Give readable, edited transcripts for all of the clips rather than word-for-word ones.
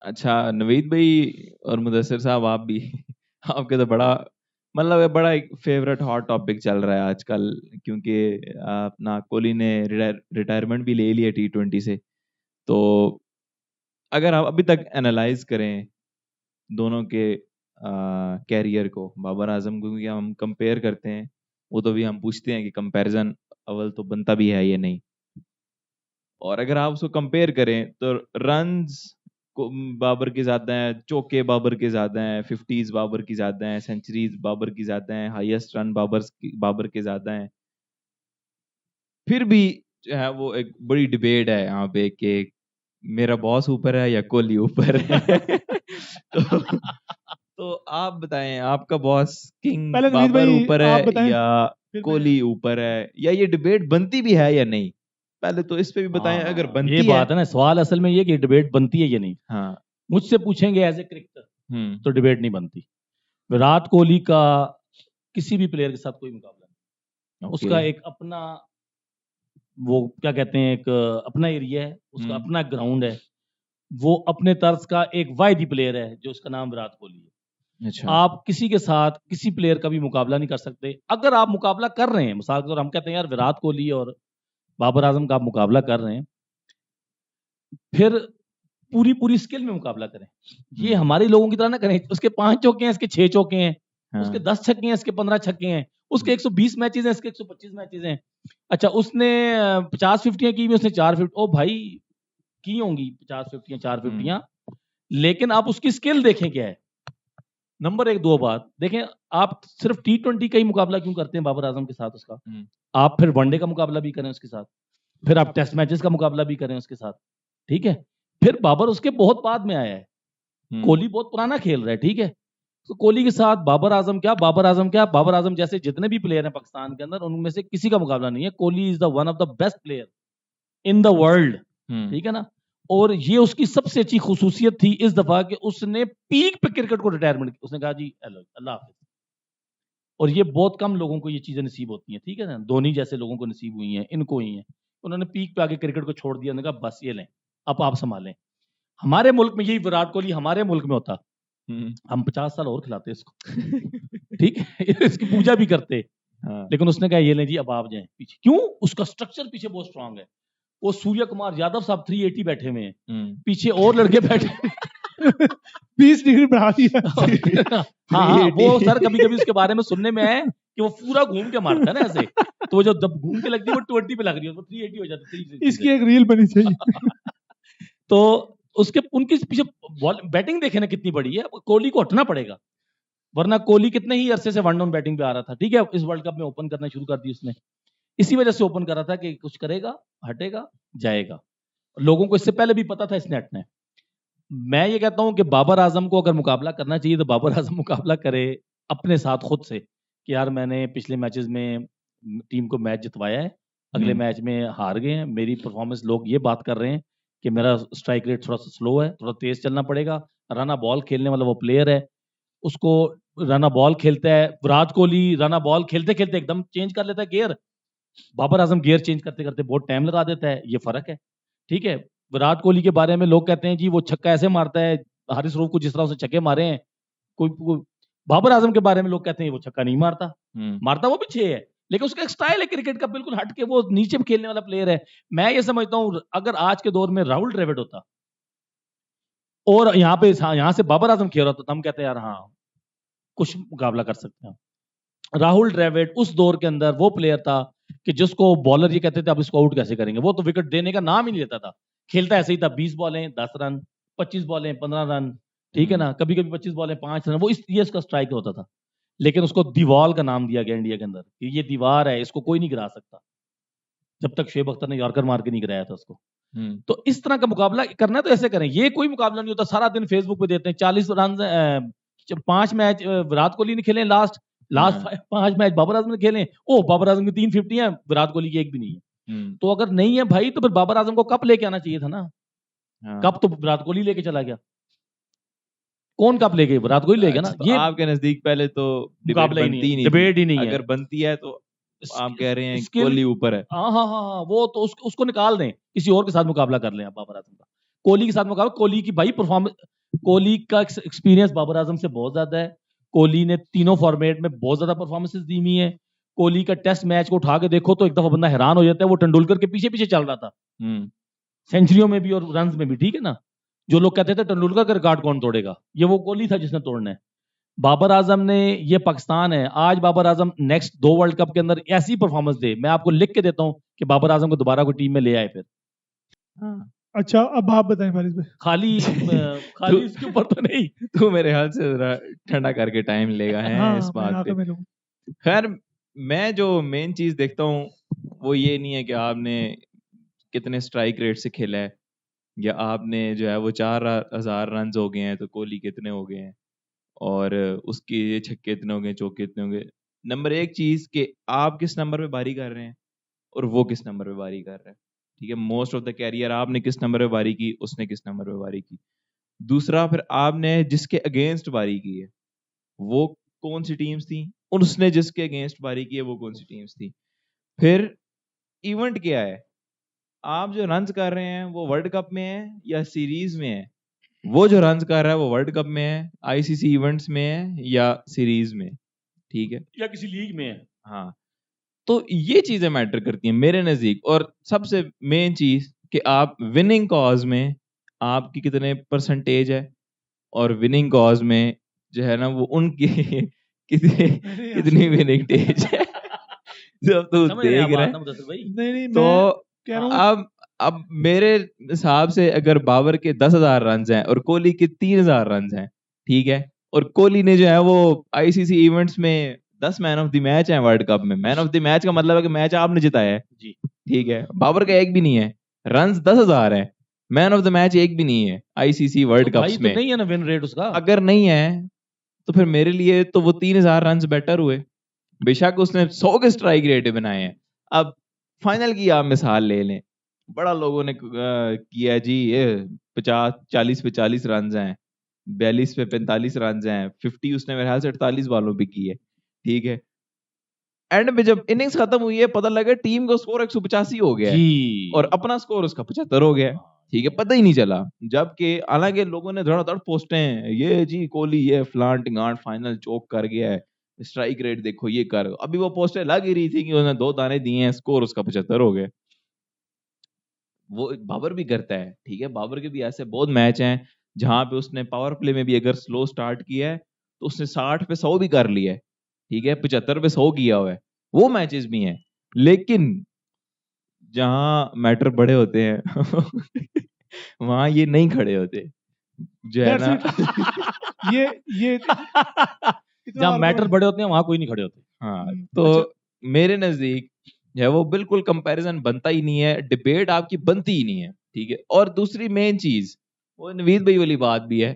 अच्छा नवीद भाई और मुदस्सिर साहब, आप भी आपके तो बड़ा मतलब बड़ा एक फेवरेट हॉट टॉपिक चल रहा है आजकल, क्योंकि अपना कोहली ने रिटायरमेंट भी ले लिया T20 से। तो अगर आप अभी तक एनालाइज करें दोनों के कैरियर को, बाबर आजम को, क्योंकि हम कंपेयर करते हैं, वो तो भी हम पूछते हैं कि कंपैरिजन अव्वल तो बनता भी है या नहीं। और अगर आप उसको कंपेयर करें तो रन्स बाबर के ज्यादा हैं, चौके बाबर के ज्यादा हैं, 50s बाबर की ज्यादा हैं, सेंचुरीज बाबर की ज्यादा हैं, हाईएस्ट रन बाबर के ज्यादा हैं। फिर भी जो है वो एक बड़ी डिबेट है यहाँ पे कि मेरा बॉस ऊपर है या कोहली ऊपर है। तो आप बताएं, आपका बॉस किंग पहले नवीद बाबर भाई ऊपर आप है बताएं, या कोहली ऊपर है, या ये डिबेट बनती भी है या नहीं? पहले तो इस पे भी बताएं, अगर ये बनती है। बात है ना, सवाल असल में ये कि डिबेट बनती है या नहीं। हाँ। मुझसे पूछेंगे एज ए क्रिकेटर तो हम्म। डिबेट नहीं बनती। विराट कोहली का किसी भी प्लेयर के साथ कोई मुकाबला नहीं। ओके। उसका एक अपना, वो क्या कहते हैं, एक अपना एरिया है, उसका अपना ग्राउंड है, वो अपने तर्ज का एक वाहिदी प्लेयर है जो उसका नाम विराट कोहली है। अच्छा। आप किसी के साथ किसी प्लेयर का भी मुकाबला नहीं कर सकते। अगर आप मुकाबला कर रहे हैं, मिसाल के तौर पर हम कहते हैं यार विराट कोहली और बाबर आजम का आप मुकाबला कर रहे हैं, फिर पूरी पूरी स्किल में मुकाबला करें। ये हमारे लोगों की तरह ना करें, उसके 5 चौके हैं, इसके 6 चौके हैं, उसके 10 छक्के हैं, इसके 15 छक्के हैं, उसके 120 मैचेस हैं, इसके 125 मैचेस हैं। अच्छा, उसने 50 फिफ्टियां की, उसने 4 50, ओ भाई की होंगी 50 फिफ्टियां 4 फिफ्टियां, लेकिन आप उसकी स्किल देखें क्या है। नंबर 1 2 बात देखें, आप सिर्फ T20 का ही मुकाबला क्यों करते हैं बाबर आजम के साथ उसका? आप फिर वनडे का मुकाबला भी करें उसके साथ, फिर आप टेस्ट मैचेस का मुकाबला भी करें उसके साथ, ठीक है। फिर बाबर उसके बहुत बाद में आया है, कोहली बहुत पुराना खेल रहा है, ठीक है। तो कोहली के साथ बाबर आजम क्या, बाबर आजम जैसे जितने भी प्लेयर हैं पाकिस्तान के अंदर, उनमें से किसी का मुकाबला नहीं है। Kohli is the one of the best player in the world, ठीक है ना। और ये उसकी सबसे अच्छी खुसूसियत थी इस दफा कि उसने पीक पे क्रिकेट को रिटायरमेंट, उसने कहा जी अल्लाह हाफिज। और ये बहुत कम लोगों को ये चीजें नसीब होती हैं, ठीक है ना। धोनी जैसे लोगों को नसीब हुई हैं, इनको हुई हैं। उन्होंने पीक पे आके क्रिकेट को छोड़ दिया, उन्होंने कहा बस ये लें, अब आप संभालें। हमारे मुल्क में यही विराट कोहली हमारे मुल्क में होता, हम 50 साल और खिलाते इसको, ठीक है, इसकी पूजा भी करते। लेकिन उसने कहा ये लें जी, अब आप जाएं पीछे। क्यों? उसका स्ट्रक्चर पीछे बहुत स्ट्रांग है। वो सूर्य कुमार यादव साहब 380 बैठे हुए हैं, पीछे और लड़के बैठे 20 डिग्री बढ़ा दिया। हाँ, वो सर कभी कभी उसके बारे में सुनने में है कि वो पूरा घूम के मारता है ना ऐसे, तो वो जब घूम के लगती है वो 20 पे लग रही है, वो 380 हो जाता है। इसकी एक रील बनी चाहिए। तो उसके उनके पीछे बैटिंग देखे ना कितनी बड़ी है। कोहली को हटना पड़ेगा, वरना कोहली कितने ही अरसे से वन डाउन बैटिंग पे आ रहा था, ठीक है। इस वर्ल्ड कप में ओपन करना शुरू कर दी उसने, इसी वजह से ओपन कर रहा था कि कुछ करेगा, हटेगा, जाएगा। लोगों को इससे पहले भी पता था इसने हटना है। मैं ये कहता हूं कि बाबर आजम को अगर मुकाबला करना चाहिए तो बाबर आजम मुकाबला करे अपने साथ खुद से, कि यार मैंने पिछले मैचेस में टीम को मैच जितवाया है, अगले मैच में हार गए हैं, मेरी परफॉर्मेंस, लोग ये बात कर रहे हैं कि मेरा स्ट्राइक रेट थोड़ा सा स्लो है, थोड़ा तेज चलना पड़ेगा। रना बॉल खेलने वाला वो प्लेयर है, उसको रना बॉल खेलता है। विराट कोहली रना बॉल खेलते खेलते एकदम चेंज कर लेता है gear, Babar Azam gear change करते करते बहुत टाइम लगा देता है, ये फर्क है, ठीक है। विराट कोहली के बारे में लोग कहते हैं जी वो छक्का ऐसे मारता है, हारिस रऊफ को जिस तरह उसने छक्के मारे हैं, कोई बाबर आजम के बारे में लोग कहते हैं वो छक्का नहीं मारता, मारता वो भी 6 है, लेकिन उसका एक स्टाइल है क्रिकेट का बिल्कुल हट के, वो नीचे भी खेलने वाला प्लेयर है। मैं ये समझता हूं अगर आज के दौर में राहुल द्रविड़ होता और यहाँ से बाबर आजम खेल रहा था, तो हम कहते हैं यार हाँ कुछ मुकाबला कर सकते हैं। राहुल द्रविड़ उस दौर के अंदर वो प्लेयर था कि जिसको बॉलर ये कहते थे अब इसको आउट कैसे करेंगे, वो तो विकेट देने का नाम ही नहीं लेता था, खेलता ऐसे ही था, 20 बॉलें 10 रन, 25 बॉलें 15 रन, ठीक है ना, कभी कभी 25 बॉलें 5 रन, वो ये इसका स्ट्राइक होता था। लेकिन उसको दीवार का नाम दिया गया इंडिया के अंदर कि ये दीवार है, इसको कोई नहीं गिरा सकता, जब तक शुएब अख्तर ने यॉर्कर मार के नहीं गिराया था उसको। तो इस तरह का मुकाबला करना है तो ऐसे करें, ये कोई मुकाबला नहीं होता। सारा दिन फेसबुक पे देते हैं 40 रन, 5 मैच विराट कोहली ने खेले, लास्ट 5 मैच बाबर आजम ने खेले, ओ बाबर आजम की 350 है, विराट कोहली की एक भी नहीं है। तो अगर नहीं है भाई तो फिर बाबर आजम को कप लेके आना चाहिए था ना, कप तो विराट कोहली लेके चला गया, कौन कप ले गए? विराट कोहली ले गया ना। तो ये आपके नजदीक पहले तो मुकाबला ही नहीं है, डिबेट ही नहीं है। अगर बनती है तो आप कह रहे हैं स्किल कोहली ऊपर है। हाँ, वो तो उसको निकाल दें, किसी और के साथ मुकाबला कर लें आप बाबर आजम का। कोहली के साथ में कहा, कोहली की भाई परफॉर्मेंस, कोहली का एक्सपीरियंस बाबर आजम से बहुत ज्यादा है। कोहली ने तीनों फॉर्मेट में बहुत ज्यादा परफॉर्मेंसेस दी हुई है। कोहली का टेस्ट मैच को उठा के देखो तो एक दफा बंदा हैरान हो जाता है, वो तेंदुलकर के पीछे पीछे चल रहा था सेंचुरियों में भी और रन्स में भी, ठीक है ना। जो लोग कहते थे तेंदुलकर का रिकॉर्ड कौन तोड़ेगा, ये वो कोहली था जिसने तोड़ना है। बाबर आजम ने, ये पाकिस्तान है आज, Babar Azam next 2 world cup के अंदर ऐसी परफॉर्मेंस दे, मैं आपको लिख के देता हूं कि बाबर आजम को दोबारा कोई टीम में ले आए फिर। अच्छा अब आप बताएं फारिस भाई। खाली इसके ऊपर तो नहीं। तू मेरे हाल से जरा ठंडा करके टाइम लेगा है हाँ, इस मैं बात आके पे। मिलूं। खैर मैं जो मेन चीज देखता हूँ वो ये नहीं है कि आपने कितने स्ट्राइक रेट से खेला है, या आपने जो है वो 4000 रन हो गए हैं तो कोहली कितने हो गए हैं, और उसके ये छक्के इतने हो गए, चौके इतने हो गए। नंबर एक चीज कि आप किस नंबर पे बारी कर रहे हैं और वो किस नंबर पे बारी कर रहा है। ठीक है, मोस्ट ऑफ द कैरियर आपने किस नंबर पे बारी की, उसने किस नंबर पे बारी की। दूसरा, फिर आपने जिसके अगेंस्ट बारी की है वो कौन सी टीम्स थी, और उसने जिसके अगेंस्ट बारी की है वो कौन सी टीम्स थी। फिर इवेंट क्या है, आप जो रन्स कर रहे हैं वो वर्ल्ड कप में है या सीरीज में है। वो जो रन्स कर रहा है वो वर्ल्ड कप में है, आईसीसी इवेंट्स में है या सीरीज में, ठीक है, या किसी लीग में है। हाँ। तो ये चीजें मैटर करती हैं मेरे नजदीक। और सबसे मेन चीज कि आप विनिंग कॉज में आपकी कितने परसेंटेज है, और विनिंग कॉज में जो है ना वो उनकी कितनी विनिंग टेज है जब तू देख रहे नहीं तो कह रहा हूँ अब मेरे हिसाब से अगर बाबर के 10,000 रन हैं और कोहली के 3,000 रन हैं, ठीक है, और कोहली ने जो है वो आईसीसी इवेंट्स में 10 मैन ऑफ द मैच है वर्ल्ड कप में। मैन ऑफ द मैच का मतलब है कि मैच आपने जिताया है जी, ठीक है, बाबर का एक भी नहीं है, रन 10,000 है, मैन ऑफ द मैच एक भी नहीं है आईसीसी वर्ल्ड तो कप्स तो में। नहीं है ना विन रेट उसका। अगर नहीं है तो फिर मेरे लिए तो वो 3,000 रन बेटर हुए, बेशक उसने 100 के स्ट्राइक रेट बनाए हैं। अब फाइनल की आप मिसाल ले लें, बड़ा लोगों ने किया जी ये 40 पे 40 रन हैं, 42 पे 45 रन हैं, 50 उसने मेरे ख्याल से 48 वालों पे की है, ठीक है। एंड में जब इनिंग्स खत्म हुई है पता लगा टीम का स्कोर 185 हो गया है और अपना स्कोर उसका 75 हो गया है, ठीक है, पता ही नहीं चला। जबकि हालांकि लोगों ने धड़ाधड़ पोस्टें, ये जी कोहली ये फ्लांट टिंगांट फाइनल चोक कर गया है, स्ट्राइक रेट देखो ये कर, अभी वो पोस्टें लग ही रही थी कि उसने 2 दाने दिए हैं, स्कोर उसका 75 हो गया। वो बाबर भी करता है, ठीक है, बाबर के भी ऐसे बहुत मैच हैं जहां पे उसने पावर प्ले में भी अगर स्लो स्टार्ट किया है तो उसने 60 पे 100 भी कर लिया है, ठीक है, 75 पे 100 किया हुआ है, वो मैचेस भी हैं। लेकिन जहां मैटर बड़े होते हैं वहां ये नहीं खड़े होते, जो है ना ये जहाँ मैटर बड़े होते हैं वहां कोई नहीं खड़े होते। हाँ, तो मेरे नजदीक जो है वो बिल्कुल कंपैरिजन बनता ही नहीं है, डिबेट आपकी बनती ही नहीं है, ठीक है। और दूसरी मेन चीज वो नवीद भाई वाली बात भी है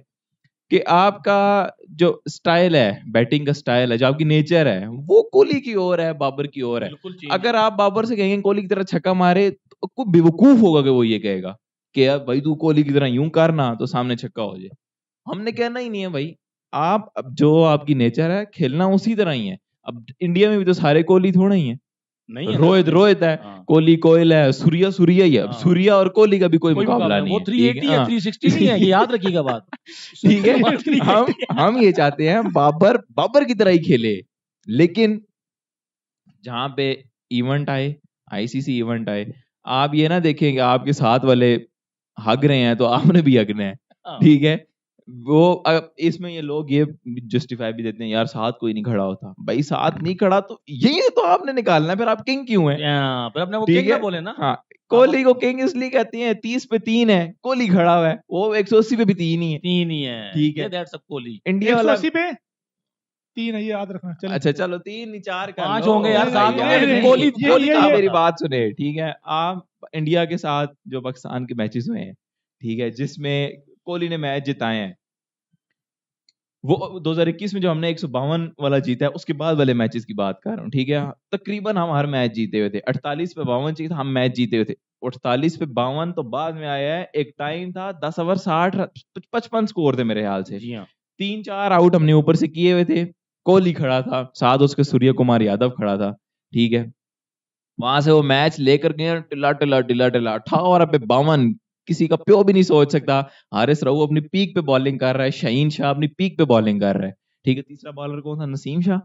कि आपका जो स्टाइल है, बैटिंग का स्टाइल है, जो आपकी नेचर है वो कोहली की ओर है, बाबर की ओर है। अगर आप बाबर से कहेंगे कोहली की तरह छक्का मारे तो कोई बेवकूफ होगा कि वो ये कहेगा कि यार भाई तू कोहली की तरह यूं करना तो सामने छक्का हो जाए। हमने कहना ही नहीं है भाई, आप अब जो आपकी नेचर है खेलना उसी तरह ही है। अब इंडिया में भी तो सारे कोहली थोड़े ही हैं, नहीं है रोहित रोहित है, कोहली कोयल है, सूर्या सूर्या ही है। अब सूर्या और कोहली का भी कोई मुकाबला नहीं वो है, 380 है 360 नहीं है, ये याद रखिएगा बात। ठीक है। हम ये चाहते हैं बाबर की तरह ही खेले, लेकिन जहां पे इवेंट आए, आईसीसी इवेंट आए, आप ये ना देखेंगे आपके साथ वाले हग रहे हैं तो आपने भी हगना है, ठीक है। वो इसमें ये लोग ये जस्टिफाई भी देते हैं यार साथ कोई नहीं खड़ा होता, भाई साथ नहीं खड़ा तो यही तो आपने निकालना है, फिर आप किंग क्यों हैं? फिर अपने वो ठीक किंग है? ना बोले ना। हाँ, कोहली को किंग इसलिए कहते हैं 30 पे 3 है, कोहली खड़ा हुआ है, वो 180 पे भी 3 ही है, 3 ही है, ठीक है। दैट्स कोहली। इंडिया वाला 180 पे 3 है, ये याद रखना। चलो अच्छा चलो 3 4 कर 5 लो होंगे यार, 7 यार, होंगे। कोहली कोहली आप मेरी बात सुने, ठीक है। आप इंडिया के साथ जो पाकिस्तान के मैचेस हुए हैं, ठीक है, जिसमें कोहली ने मैच जिताए हैं, वो 2021 में जो हमने 152 वाला जीता है उसके बाद वाले मैचेस की बात कर रहा हूँ, ठीक है। तकरीबन हम हर मैच जीते हुए थे, 48 पे 52 चाहिए था, हम मैच जीते हुए थे। 48 पे 52 तो बाद में आया है, एक टाइम था 10 ओवर 60 55 स्कोर थे मेरे ख्याल से। जी हाँ, 3-4 आउट हमने ऊपर से किए हुए थे, कोहली खड़ा था साथ उसके सूर्य कुमार यादव खड़ा था, ठीक है। वहां से वो मैच लेकर गए टिल्ला टिल्ला टिल्ला टिल्ला 18 ओवर पे 52 किसी का प्यो भी नहीं सोच सकता। हारिस रऊफ अपनी पीक पे बॉलिंग कर रहा है, शाहीन शाह अपनी पीक पे बॉलिंग कर रहा है, ठीक है। तीसरा बॉलर कौन था? नसीम शाह,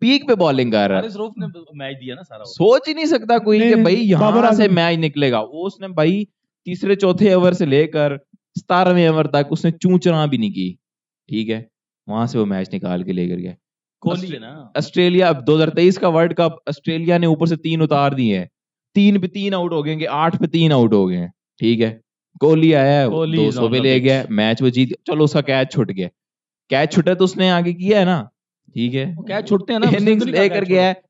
पीक पे बॉलिंग कर रहा है। हारिस रऊफ ने मैच दिया ना सारा। सोच ही नहीं सकता कोई नहीं, कि नहीं, भाई बाबर यहाँ से आजम। मैच निकलेगा। वो उसने भाई तीसरे चौथे ओवर से लेकर 17वें ओवर तक उसने चूचना भी नहीं की, ठीक है। वहां से वो मैच निकाल के लेकर गया। कोहली है ना। ऑस्ट्रेलिया 2023 का वर्ल्ड कप, ऑस्ट्रेलिया ने ऊपर से 3 उतार दिए हैं, 3 पे 3 आउट हो गए, 8 पे 3 आउट हो गए, ठीक है। कोहली आया है, कोहली is 200 on पे the ले pitch. गया, मैच वो जीत, चलो उसका कैच छूट गया, कैच छूटा तो उसने आगे किया है ना, ठीक है। वो कैच छूटते हैं ना, उसने इनिंग्स तो नहीं कहा लेकर कैच गया है।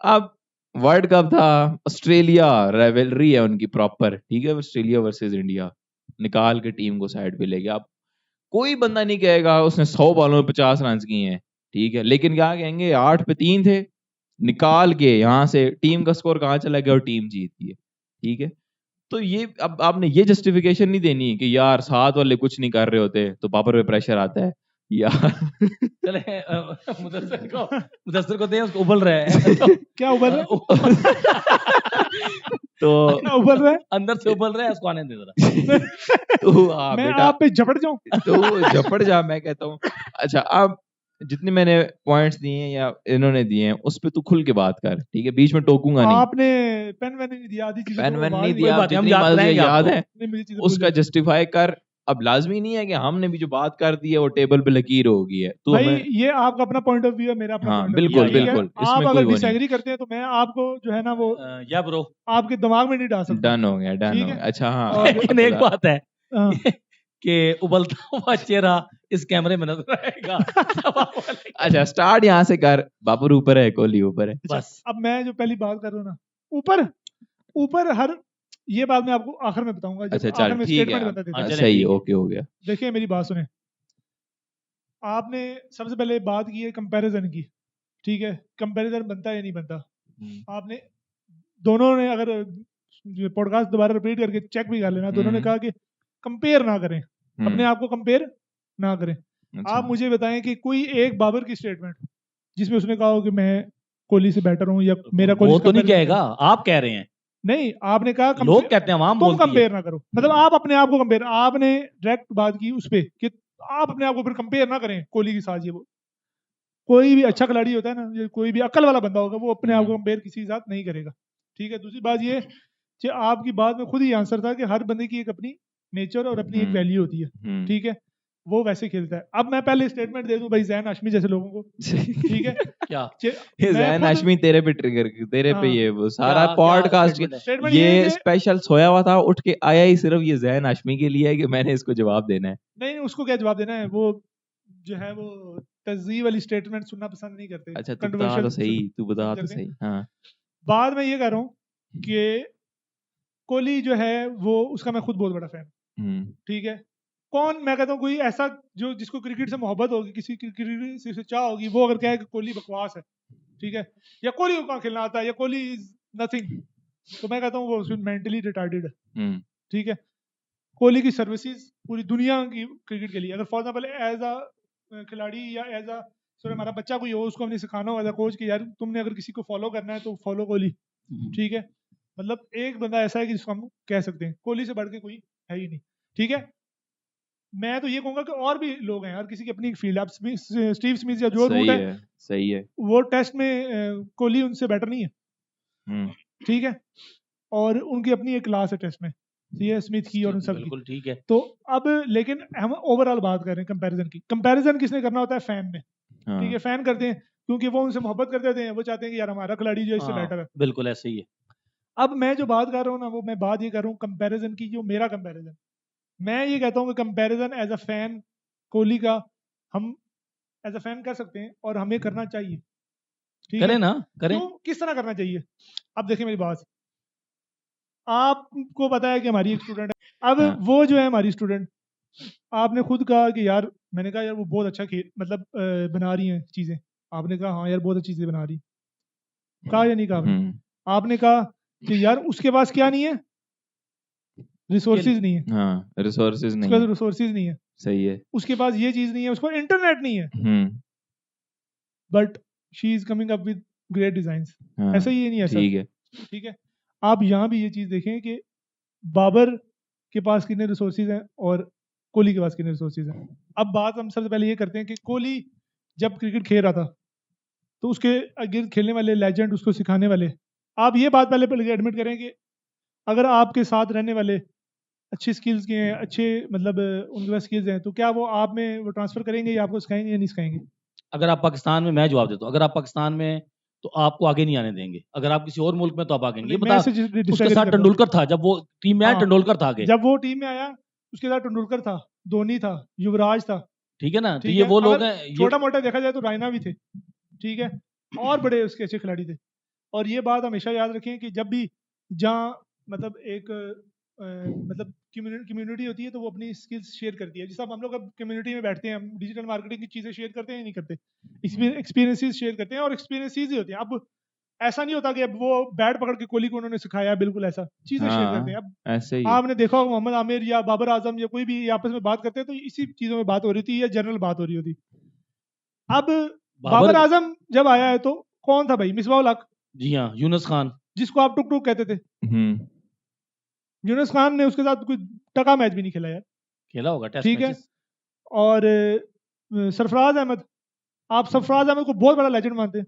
अब वर्ल्ड कप था, ऑस्ट्रेलिया राइवलरी है उनकी प्रॉपर, ठीक है। ऑस्ट्रेलिया वर्सेस इंडिया, निकाल के टीम को साइड पे ले गया। अब कोई बंदा नहीं कहेगा उसने 100 बॉलों में 50 रन किए हैं, ठीक है, लेकिन क्या कहेंगे 8 पे 3 थे, निकाल के यहाँ से टीम का स्कोर कहाँ चला गया और टीम जीत गई, ठीक है। तो ये अब आपने ये जस्टिफिकेशन नहीं देनी कि यार साथ वाले कुछ नहीं कर रहे होते तो पापर पे प्रेशर आता है यार। चले मुदस्सिर को दे, उसको उबल रहा है तो क्या उबल रहा है? तो क्या उबल रहा है? अंदर से उबल रहा है, उसको आने दे जरा। तो मैं बेटा आप पे झपट जाऊं? तो झपट जा, मैं कहता हूँ। अच्छा, अब जितने मैंने पॉइंट्स दिए हैं या इन्होंने दिए हैं उस पे तू खुल के बात कर, ठीक है, बीच में टोकूंगा नहीं। आपने पेन वैन नहीं दिया, आधी चीजें पेन तो वैन आवाज नहीं नहीं दिया, बात नहीं, हम जितनी याद बात रहेंगे याद आपको। है नहीं, मेरी चीजें भूल उसका जाओ। जस्टिफाई कर। अब लाजमी नहीं है कि हमने भी जो बात कर दी है वो टेबल पे लकीर होगी है, तो भाई हमें ये आपका अपना पॉइंट ऑफ व्यू है, मेरा अपना हाँ पॉइंट बिल्कुल या- बिल्कुल, आप इसमें अगर कोई वो नहीं। डिसएग्री करते हैं तो मैं आपको जो है ना वो या ब्रो, आपके दिमाग में नहीं डाल सकता। डन हो गया, डन ठीक हो है। गया। अच्छा हाँ, और- लेकिन एक बात है हाँ। कि उबलता हुआ चेहरा इस कैमरे में नजर आएगा। अच्छा स्टार्ट यहाँ से कर। बाबर ऊपर है, कोहली ऊपर है। बस अब मैं जो पहली बात कर रहा हूँ ना, ऊपर ऊपर हर ये बात मैं आपको आखिर में बताऊंगा, जब अच्छा आखिर चल में ठीक है, स्टेटमेंट बता देता हाँ, हूं। चलें, सही ठीक है। ओके हो गया। देखिए मेरी बात सुने, आपने सबसे पहले बात की है कंपैरिजन की, ठीक है। कंपैरिजन बनता है या नहीं बनता? आपने दोनों ने, अगर पॉडकास्ट दोबारा रिपीट करके चेक भी कर लेना, दोनों ने कहा कि कंपेयर ना करें, अपने आप को कंपेयर ना करें। अच्छा। आप मुझे बताएं कि कोई एक बाबर की स्टेटमेंट जिसमें उसने कहा हो कि मैं कोहली से बेटर हूं या मेरा कोहली वो से तो नहीं comparison कहेगा, आप कह रहे हैं। नहीं, आपने कहा लोग कहते हैं, आवाम तुम बोलती है। कंपेयर ना करो, मतलब आप अपने आप को कंपेयर, आपने डायरेक्ट बात की उस पे कि आप अपने आप को फिर कंपेयर ना करें कोहली के साथ। ये वो कोई भी अच्छा खिलाड़ी होता है ना, ये कोई भी अक्ल वाला बंदा होगा, वो अपने आप को कंपेयर किसी के साथ नहीं करेगा, ठीक है। दूसरी बात ये कि आपकी बात में खुद ही आंसर था कि हर बंदे की एक अपनी नेचर और अपनी एक वैल्यू होती है, ठीक है। वो वैसे खेलता है। अब मैं पहले स्टेटमेंट दे दूं भाई जैन हाशमी जैसे लोगों को, ठीक है। क्या ये जैन हाशमी तेरे पे ट्रिगर, तेरे पे हाँ। ये वो सारा क्या पॉडकास्ट statement है? स्टेटमेंट ये है कि स्पेशल सोया हुआ था, उठ के आया ही सिर्फ ये जैन हाशमी के लिए है कि मैंने इसको जवाब देना है। नहीं, उसको क्या जवाब देना है, वो जो है वो तहजीब वाली स्टेटमेंट सुनना पसंद नहीं करते। अच्छा तू बता तो Controversial सही, तू बता तो करते हैं। सही। हाँ बाद में ये कह रहा हूँ कि कोहली जो है वो, उसका मैं खुद बहुत बड़ा फैन, ठीक है। कौन, मैं कहता हूँ कोई ऐसा जो जिसको क्रिकेट से मोहब्बत होगी, किसी की क्रिकेट से चाह होगी, वो अगर कहे कि कोहली बकवास है, ठीक है, या कोहली को कहाँ खेलना आता है, या कोहली इज नथिंग, तो मैं कहता हूँ वो मेंटली रिटार्डेड है, ठीक है। कोहली की सर्विसेज पूरी दुनिया की क्रिकेट के लिए, अगर फॉर एग्जाम्पल एज अ खिलाड़ी या एज अ हमारा बच्चा कोई हो, उसको हमने सिखाना होगा कोच कि यार तुमने अगर किसी को फॉलो करना है तो फॉलो कोहली, ठीक है। मतलब एक बंदा ऐसा है कि जिसको हम कह सकते हैं कोहली से बढ़ के कोई है ही नहीं, ठीक है। मैं तो ये कहूंगा कि और भी लोग हैं, हर किसी की अपनी फील्ड। आप स्टीव स्मिथ या जो रूट है, सही है, वो टेस्ट में कोहली उनसे बेटर नहीं है, ठीक है। और उनकी अपनी एक क्लास है टेस्ट में, ये स्मिथ की और उन सब की, बिल्कुल ठीक है। तो अब लेकिन हम ओवरऑल बात कर रहे हैं कंपैरिजन की। कंपैरिजन किसने करना होता है? फैन ने, ठीक है। फैन करते हैं क्योंकि वो उनसे मोहब्बत करते हैं, वो चाहते हैं कि यार हमारा खिलाड़ी जो इससे बेटर है। बिल्कुल ऐसे ही है। अब मैं जो बात कर रहा हूँ ना, वो मैं बात ये कर रहा हूँ कंपैरिजन की, जो मेरा कंपैरिजन, मैं ये कहता हूँ कि comparison as a fan Kohli का हम एज अ फैन कर सकते हैं और हमें करना चाहिए, ठीक करें है ना, करें। क्यों, किस तरह करना चाहिए? अब देखिए मेरी बात, आपको पता है कि हमारी एक स्टूडेंट है। अब वो जो है हमारी स्टूडेंट, आपने खुद कहा कि यार, मैंने कहा यार वो बहुत अच्छा मतलब बना रही हैं चीजें, आपने कहा हाँ यार बहुत अच्छी चीजें बना रही, कहा या नहीं कहा आपने? आपने कहा कि यार उसके पास क्या नहीं है, रिसोर्सेज नहीं है। हाँ, रिसोर्सेज नहीं उसके है, पास रिसोर्सेज नहीं है, सही है। उसके पास ये चीज नहीं है, उसको इंटरनेट नहीं है, but she is coming up with great designs. ऐसा ही नहीं है, ठीक है, ठीक है। आप यहाँ भी ये चीज देखें कि बाबर के पास कितने रिसोर्सेज हैं और कोहली के पास कितने रिसोर्सेज हैं। अब बात हम सबसे पहले ये करते हैं कि कोहली जब क्रिकेट खेल रहा था तो उसके गिर्द खेलने वाले लेजेंड, उसको सिखाने वाले, आप ये बात पहले एडमिट करें कि अगर आपके साथ रहने वाले अच्छी स्किल्स के हैं, अच्छे मतलब उनके पास स्किल्स हैं, तो क्या वो आप में वो ट्रांसफर करेंगे या आपको सिखाएंगे या नहीं सिखाएंगे? अगर आप पाकिस्तान में, मैं जवाब देता हूँ, अगर आप पाकिस्तान में तो आपको आगे नहीं आने देंगे, अगर आप किसी और मुल्क में तो आप आगे नहीं। ये बता, उसके साथ तेंदुलकर था जब वो टीम में आया, तेंदुलकर था आगे जब वो टीम में आया, उसके साथ तेंदुलकर था, धोनी था, युवराज था, ठीक है ना। तो ये वो लोग हैं, छोटा मोटा देखा जाए तो रायना भी थे, ठीक है, और बड़े उसके अच्छे खिलाड़ी थे। और ये बात हमेशा याद रखें कि जब भी जहाँ मतलब एक मतलब कम्युनिटी होती है तो वो अपनी स्किल्स शेयर करती है। जैसे हम लोग अब कम्युनिटी में बैठते हैं, हम डिजिटल मार्केटिंग की चीज़ें शेयर करते हैं नहीं करते, एक्सपीरियंसेस शेयर करते हैं और एक्सपीरियंसेस ही होते हैं। अब ऐसा नहीं होता कि अब वो बैट पकड़ के कोहली को उन्होंने सिखाया, बिल्कुल ऐसा चीज़ें शेयर करते हैं। अब ऐसे ही आपने देखा होगा मोहम्मद आमिर या बाबर आजम या कोई भी आपस में बात करते हैं तो इसी चीज़ों में बात हो रही थी या जनरल बात हो रही होती। अब बाबर आजम जब आया है तो कौन था भाई? मिसबाह उल हक। जी हाँ, यूनुस खान, जिसको आप टुक टुक कहते थे। यूनुस खान ने उसके साथ कोई टका मैच भी नहीं खेला यार। खेला होगा टेस्ट ठीक है। और सरफराज अहमद, आप सरफराज अहमद को बहुत बड़ा लेजेंड मानते हैं?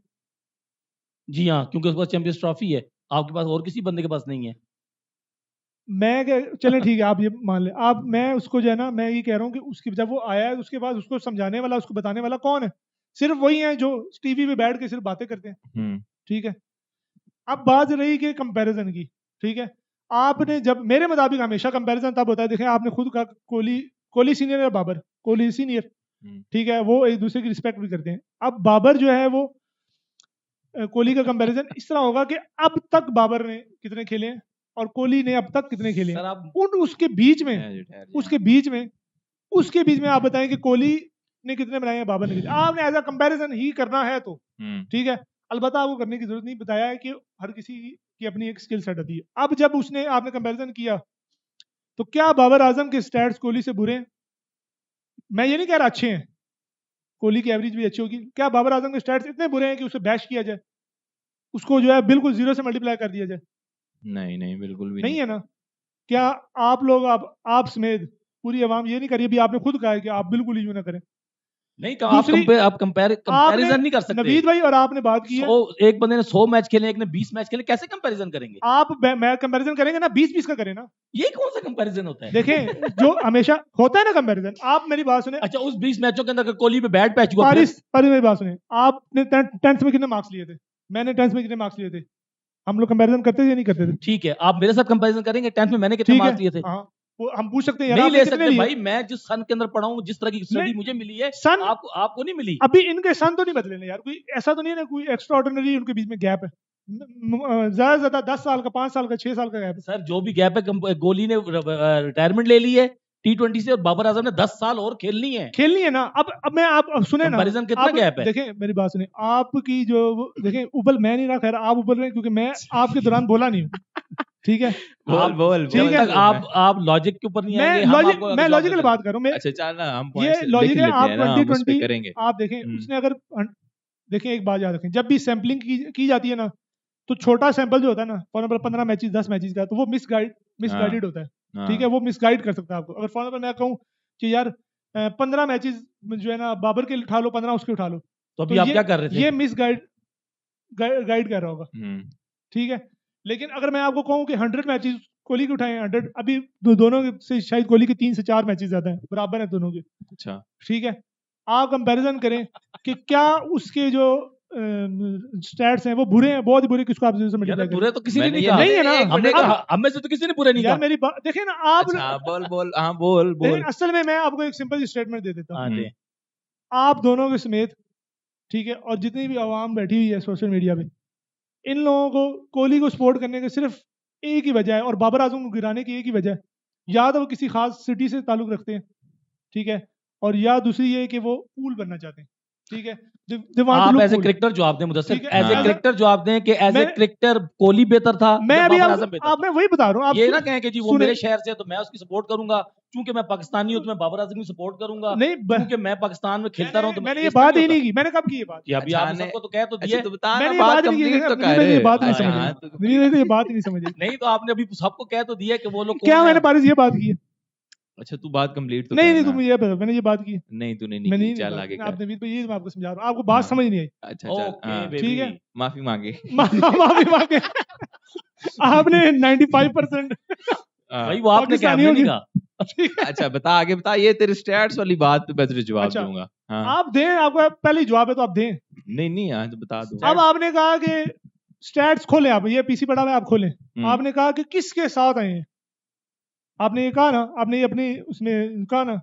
जी हाँ, क्योंकि उसके पास चैंपियंस ट्रॉफी है, आपके पास और किसी बंदे के पास नहीं है। मैं चलें ठीक है, आप ये मान लें, आप मैं उसको जो है ना, मैं ये कह रहा हूँ कि उसकी जब वो आया है उसके बाद उसको समझाने वाला, उसको बताने वाला कौन है? सिर्फ वही है जो टीवी पे बैठ के सिर्फ बातें करते हैं। ठीक है। अब बात रही कि कंपैरिजन की, ठीक है, आपने जब मेरे मुताबिक हमेशा कंपैरिजन तब होता है, देखें आपने खुद कहा कोहली सीनियर है, बाबर, कोहली सीनियर, ठीक है, वो एक दूसरे की रिस्पेक्ट भी करते हैं। अब बाबर जो है वो कोहली का कंपैरिजन इस तरह होगा कि अब तक बाबर ने कितने खेले हैं और कोहली ने अब तक कितने खेले हैं, उन उसके बीच में आप बताएं कि कोहली ने कितने बनाए हैं, बाबर ने कितने। आपने एज अ कंपैरिजन ही करना है तो ठीक है, अलबत्ता आपको करने की जरूरत नहीं, बताया है कि हर किसी की अपनी एक स्किल सेट होती है। अब जब उसने आपने कंपैरिजन किया तो क्या बाबर आजम के स्टैट्स कोहली से बुरे हैं? मैं ये नहीं कह रहा अच्छे हैं, कोहली की एवरेज भी अच्छी होगी। क्या बाबर आजम के स्टैट्स इतने बुरे हैं कि उसे बैश किया जाए, उसको जो है बिल्कुल जीरो से मल्टीप्लाई कर दिया जाए? नहीं, बिल्कुल भी नहीं है ना। क्या आप लोग आप समेत पूरी आवाम ये नहीं करिए, भी आपने खुद कहा है कि आप बिल्कुल ही यूं ना करें। नहीं, आप कंपैरिजन नहीं कर सकते। नवीद भाई और आपने बात की है, एक बंदे ने 100 मैच खेले, एक ने 20 मैच खेले, कैसे कंपैरिजन करेंगे? आप मैं कंपैरिजन करेंगे ना, 20-20 का करें ना। ये कौन सा कंपैरिजन होता है? देखें जो हमेशा होता है ना कंपैरिजन, आप मेरी बात सुने। अच्छा, उस 20 मैचों के अंदर कोहली पे बैड पैच हुआ, पर मेरी बात सुने, आपने 10th में कितने मार्क्स लिए थे, मैंने 10th में कितने मार्क्स लिए थे, हम लोग कंपैरिजन करते थे या नहीं करते थे? ठीक है, आप मेरे साथ कंपैरिजन करेंगे 10th में मैंने कितने मार्क्स लिए थे? वो हम पूछ सकते हैं यार, नहीं ले सकते भाई, मैं जिस सन के अंदर पढ़ा हूँ, जिस तरह की स्टडी मुझे मिली है, सन आपको नहीं मिली। अभी इनके सन तो नहीं बदले ना यार, कोई ऐसा तो नहीं है ना, कोई एक्स्ट्रा ऑर्डिनरी उनके बीच में गैप है, ज्यादा से ज्यादा 10 साल का, 5 साल का, 6 साल का गैप है। सर जो भी गैप है, कोहली ने रिटायरमेंट ले ली है T20 से और बाबर आजम ने 10 साल और खेलनी है ना। अब मैं आप सुने ना, कंपैरिजन कितना गैप है? देखें मेरी बात सुने, आपकी जो देखें उबल मैं नहीं रहा, खैर आप उबल रहे हैं क्योंकि मैं आपके दौरान बोला नहीं हूँ, ठीक है, बोल ठीक है, आप लॉजिक के ऊपर नहीं आएंगे, मैं लॉजिकल बात कर रहा हूँ। अच्छा चल ना, हम ये लॉजिक है, आप 2020 करेंगे। आप देखें उसने अगर देखें, एक बात याद रखें, जब भी सैम्पलिंग की जाती है ना, तो छोटा सैंपल जो होता है ना, फॉर एग्जांपल 15 मैचेस 10 मैचेस का, तो वो मिसगाइडेड होता है, ठीक है, वो मिसगाइड कर सकता है आपको। अगर फॉर एग्जांपल मैं कहूँ कि यार 15 मैचेस जो है ना बाबर के उठा लो, 15 उसके उठा लो, तो अभी आप क्या कर रहे थे? ये मिसगाइड कर रहा होगा, ठीक है। लेकिन अगर मैं आपको कहूँ कि 100 मैचेस कोहली के उठाए, 100, अभी दोनों से शायद कोहली के 3 से 4 मैचेस ज्यादा हैं, बराबर है दोनों के, अच्छा, ठीक है। आप कंपैरिजन करें कि क्या उसके जो स्टैट्स हैं वो बुरे हैं, बहुत ही बुरे, किसको आप बुरे तो किसी ने नहीं कहा, नहीं है ना, हमने कहा, हमें से तो किसी ने बुरे नहीं कहा। मेरी बात देखें ना आप। अच्छा, बोल। असल में मैं आपको एक सिंपल स्टेटमेंट दे देता हूँ, आप दोनों के समेत, ठीक है, और जितनी भी आवाम बैठी हुई है सोशल मीडिया पे, इन लोगों को कोहली को सपोर्ट करने के सिर्फ एक ही वजह है, और बाबर आजम को गिराने की एक ही वजह है, या तो वो किसी खास सिटी से ताल्लुक रखते हैं, ठीक है, और या दूसरी ये कि वो कूल बनना चाहते हैं। ठीक है। आप एज ए क्रिकेटर जवाब दें मुदस्सिर, एज ए क्रिकेटर जवाब दें कि एज ए क्रिकेटर कोहली बेहतर था, मैं अभी मैं वही बता रहा हूँ। ये ना कहें कि जी वो मेरे शहर से तो मैं उसकी सपोर्ट करूंगा, क्योंकि मैं पाकिस्तानी हूं तो मैं बाबर आजम की सपोर्ट करूंगा, नहीं क्योंकि मैं पाकिस्तान में खेलता रहा हूं तो मैंने ये बात ही नहीं की। मैंने कब की ये बात? अभी आपने सबको तो कह तो दिया, मैंने बात कंप्लीट तो कर रहे, ये बात नहीं समझी, ये बात ही नहीं समझी। नहीं तो आपने अभी सबको कह तो दिया कि वो लोग क्या मैंने पारिस ये बात की है? अच्छा तू बात कंप्लीट तो नहीं तुम ये बता, मैंने ये बात की नहीं तूने नहीं, चल आगे कर। आपने भी ये मैं आपको समझा रहा हूँ, आपको बात समझ नहीं आई। अच्छा ठीक है, माफी मांगे माफी मांगे। आपने 95% भाई वो आपने क्या नहीं कहा। अच्छा बता आगे बता, ये तेरे स्टैट्स वाली बात पे मैं तुझे जवाब दूंगा। आप दें, आपको पहले जवाब है तो आप दें। नहीं आज बता दो। अब आपने कहा कि स्टैट्स खोलें, आप ये पीसी पड़ा हुआ है आप खोलें। आपने कहा कि किसके साथ आए हैं, आपने ये कहा ना, आपने ये अपनी उसमें कहा ना,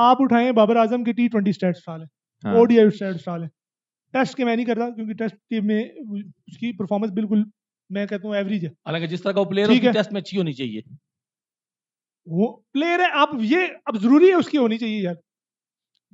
आप उठाएं बाबर आजम के T20 स्टैट्स डालें, ODI स्टैट्स डालें। टेस्ट के मैं नहीं करता क्योंकि टेस्ट में उसकी परफॉर्मेंस बिल्कुल मैं कहता हूँ एवरेज है। हालांकि जिस तरह का प्लेयर है टेस्ट में अच्छी होनी चाहिए, वो प्लेयर है। आप ये अब जरूरी है उसकी होनी चाहिए यार।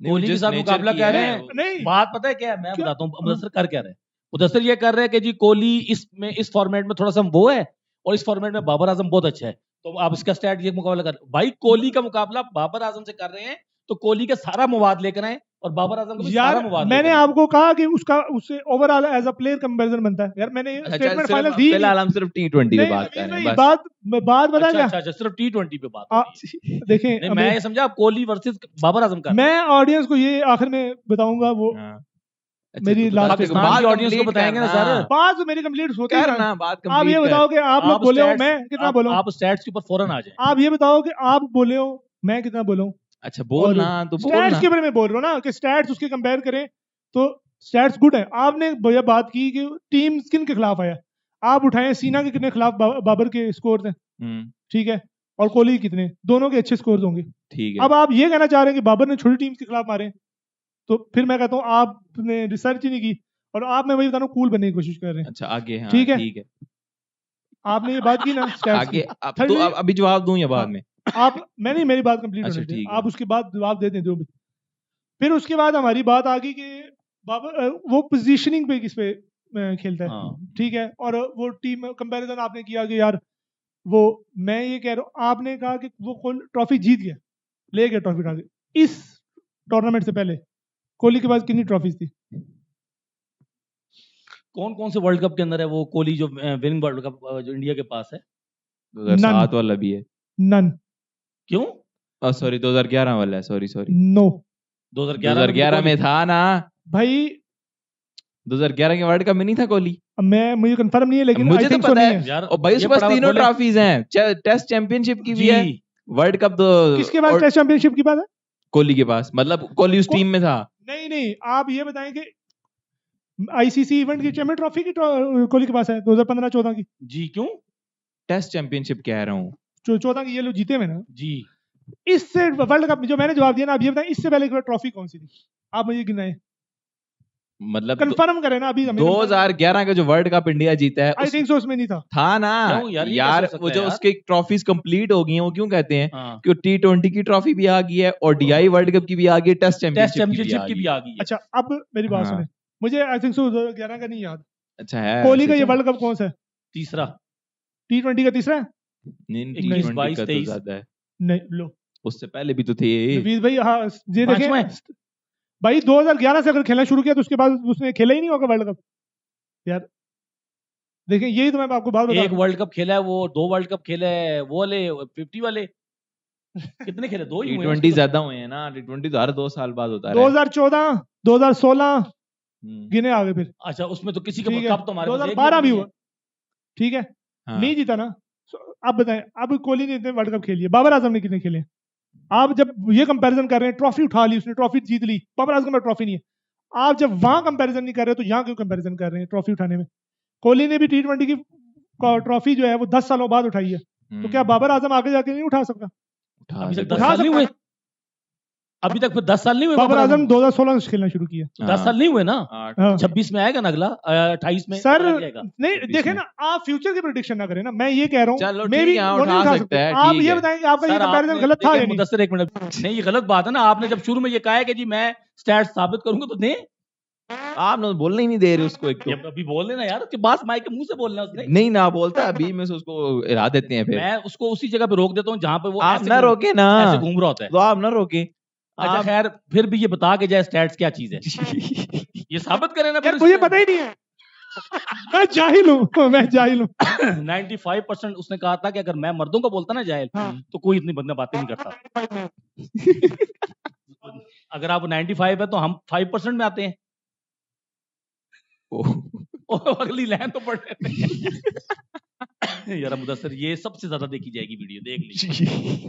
कोहली के साथ मुकाबला कह रहे हैं, नहीं बात पता है क्या है, मैं बताता हूँ मुदस्सिर कर क्या रहे हैं। मुदस्सिर ये कर रहे हैं कि जी कोहली इस फॉर्मेट में थोड़ा सा वो है और इस फॉर्मेट में बाबर आजम बहुत अच्छा है, तो आप इसका स्टैट ये मुकाबला कर। भाई कोहली का मुकाबला बाबर आजम से कर रहे हैं तो कोहली का सारा मवाद लेकर आए और बाबर आजम का सारा मवाद। मैंने आपको कहा कि उससे overall as a player comparison बनता है यार। मैंने स्टेटमेंट फाइनल दी, फिलहाल हम सिर्फ T20 पे बात कर रहे हैं। बात बता क्या? अच्छा सिर्फ T20 पे बात। देखें मैं ये समझा आप कोहली वर्सेस बाबर आजम का। मैं ऑडियंस को ये आखिर में बताऊंगा, वो मेरी पाकिस्तान की ऑडियंस को बताएंगे ना सर। बात मेरी कंप्लीट होती है ना, बात आप ये बताओ कि आप लोग बोले हो मैं कितना बोलूं। आप स्टैट्स के ऊपर फौरन आ जाए। आप ये बताओ कि आप बोले हो मैं कितना बोलूं। अच्छा बोल ना, तो बोल स्टैट्स के बारे में बोल रहा हूँ ना कि स्टैट्स उसके कंपेयर करें तो स्टैट्स गुड है। आपने ये बात की कि टीम किन के खिलाफ आया, आप उठाए सीना के कितने खिलाफ बाबर के स्कोर थे, ठीक है, और कोहली कितने, दोनों के अच्छे स्कोर होंगे, ठीक है। अब आप ये कहना चाह रहे हैं कि बाबर ने छोटी टीम के खिलाफ मारे, तो फिर मैं कहता हूँ आपने रिसर्च ही नहीं की और आप मैं वही बता रहा हूँ कूल बनने की कोशिश कर रहे हैं। अच्छा आगे, हाँ, ठीक है आपने ये बात की ना आगे तो अभी जवाब दूं या बाद में? आप मैंने मेरी बात कंप्लीट होनी चाहिए, आप उसके बाद जवाब दे दें जो भी। फिर उसके बाद हमारी बात आ गई कि बाबर वो पोजीशनिंग पे किस पे खेलता है, ठीक है, और वो टीम कंपैरिजन आपने किया कि यार वो, मैं ये कह रहा हूँ आपने कहा कि वो ट्रॉफी जीत गया, ले गया ट्रॉफी उठा के। इस टूर्नामेंट से पहले कोहली के पास कितनी ट्रॉफीज थी? कौन कौन से वर्ल्ड कप के अंदर है वो कोहली जो विनिंग वर्ल्ड कप जो इंडिया के पास है? 2007 वाला भी है। नन। क्यों? सॉरी 2011 वाला है, सॉरी नो 2011 में था ना भाई। 2011 के वर्ल्ड कप में नहीं था कोहली? मुझे कंफर्म नहीं है लेकिन मुझे तो पता है यार। और भाई उसके पास तीनों ट्रॉफीज हैं, टेस्ट चैंपियनशिप की भी है, वर्ल्ड कप। किसके पास टेस्ट चैंपियनशिप की बात है? कोहली के पास, मतलब कोहली उस टीम में था। नहीं आप ये बताएं कि आईसीसी इवेंट की चैंपियन ट्रॉफी की कोहली के पास है 2015-14 की। जी क्यों? टेस्ट चैंपियनशिप कह रहा हूँ, 14 की ये लोग जीते में ना जी। इससे वर्ल्ड कप जो मैंने जवाब दिया ना, आप ये बताएं इससे पहले ट्रॉफी कौन सी थी, आप मुझे गिनाएं, मतलब कंफर्म करें ना अभी। 2011 का जो वर्ल्ड कप इंडिया जीता है, आई थिंक सो उसमें नहीं था ना यार वो जो उसके ट्रॉफीज कंप्लीट हो गई हैं, वो क्यों कहते हैं कि T20 की ट्रॉफी भी आ गई है और DI वर्ल्ड कप की भी आ गई है, टेस्ट चैंपियनशिप की भी आ गई है। अच्छा अब मेरी बात सुने, मुझे आई थिंक सो 2011 का नहीं याद। अच्छा है कोहली का ये वर्ल्ड कप कौन सा है? तीसरा। T20 का तीसरा है? नहीं 22 का तो ज्यादा है। नहीं लो उससे पहले भी तो थे नवीद भाई। हाँ ये देखें भाई 2011 से अगर खेलना शुरू किया तो उसके बाद उसने खेला ही नहीं होगा वर्ल्ड कप यार। देखें यही तो मैं आपको बात बता, एक वर्ल्ड कप खेला है वो, 2 वर्ल्ड कप खेला है वो वाले 50 वाले कितने खेले? 2 ही हुए। T20 ज्यादा हुए हैं ना, T20 तो हर 2 साल बाद होता है। 2014 2016 गिने आगे फिर। अच्छा उसमें तो किसी का कप तो हमारे 2012 भी हुआ, ठीक है, नहीं जीता ना। अब बताएं, अब कोहली ने इतने वर्ल्ड कप खेली है, बाबर आजम ने कितने खेले? आप जब ये कंपैरिजन कर रहे हैं, ट्रॉफी उठा ली उसने, ट्रॉफी जीत ली, बाबर आजम में ट्रॉफी नहीं है। आप जब वहां कंपैरिजन नहीं कर रहे तो यहाँ क्यों कंपैरिजन कर रहे हैं ट्रॉफी उठाने में? कोहली ने भी T20 की ट्रॉफी जो है वो 10 सालों बाद उठाई है, तो क्या बाबर आजम आगे जाके नहीं उठा सकता? उठा सकता। अभी तक फिर 10 साल नहीं हुए बाबर आजम 2016 से खेलना शुरू किया, 10 साल नहीं हुए ना, 26 में आएगा ना अगला, 28 में सर आएगा। नहीं देखे ना, आप फ्यूचर की प्रेडिक्शन ना करें ना, मैं ये कह रहा हूँ चलो मैं ठीक भी है, वो नहीं उठा उठा सकते सकते। हैं, आप ठीक ये है। बताएं कि आपका ये सर कंपैरिजन आपने- गलत था या देखिए, नहीं? मुदस्सिर एक मिनट, नहीं ये गलत बात है ना, आपने जब शुरू में ये कहा है कि जी मैं स्टैट्स साबित करूंगा तो दें, आप ना बोलने ही नहीं दे रहे उसको, एक तो ये अभी बोल लेना यार, उसके पास माइक के मुंह से बोलना उसने। नहीं ना बोलता, अभी में से उसको हिला देते हैं फिर। मैं उसको उसी जगह पे रोक देता हूँ जहां पे वो आप ऐसे ना घूम- रोके ना, ऐसे घूम रहा होता है। तो आप ना रोके। अच्छा आप- खैर, फिर भी ये बता के जाए स्टैट्स क्या चीज है, ये साबित करें ना। यार मुझे पता ही नहीं है, मैं जाहिल हूँ, मैं जाहिल हूँ। 95% उसने कहा था कि अगर मैं मर्दों को बोलता ना जाहिल, तो कोई इतनी बंदा बातें नहीं करता। अगर आप 95 है तो हम 5% में आते हैं। अगली लाइन तो पढ़ लेते हैं। यार मुदस्सिर, ये सबसे ज्यादा देखी जाएगी वीडियो, देख लीजिए।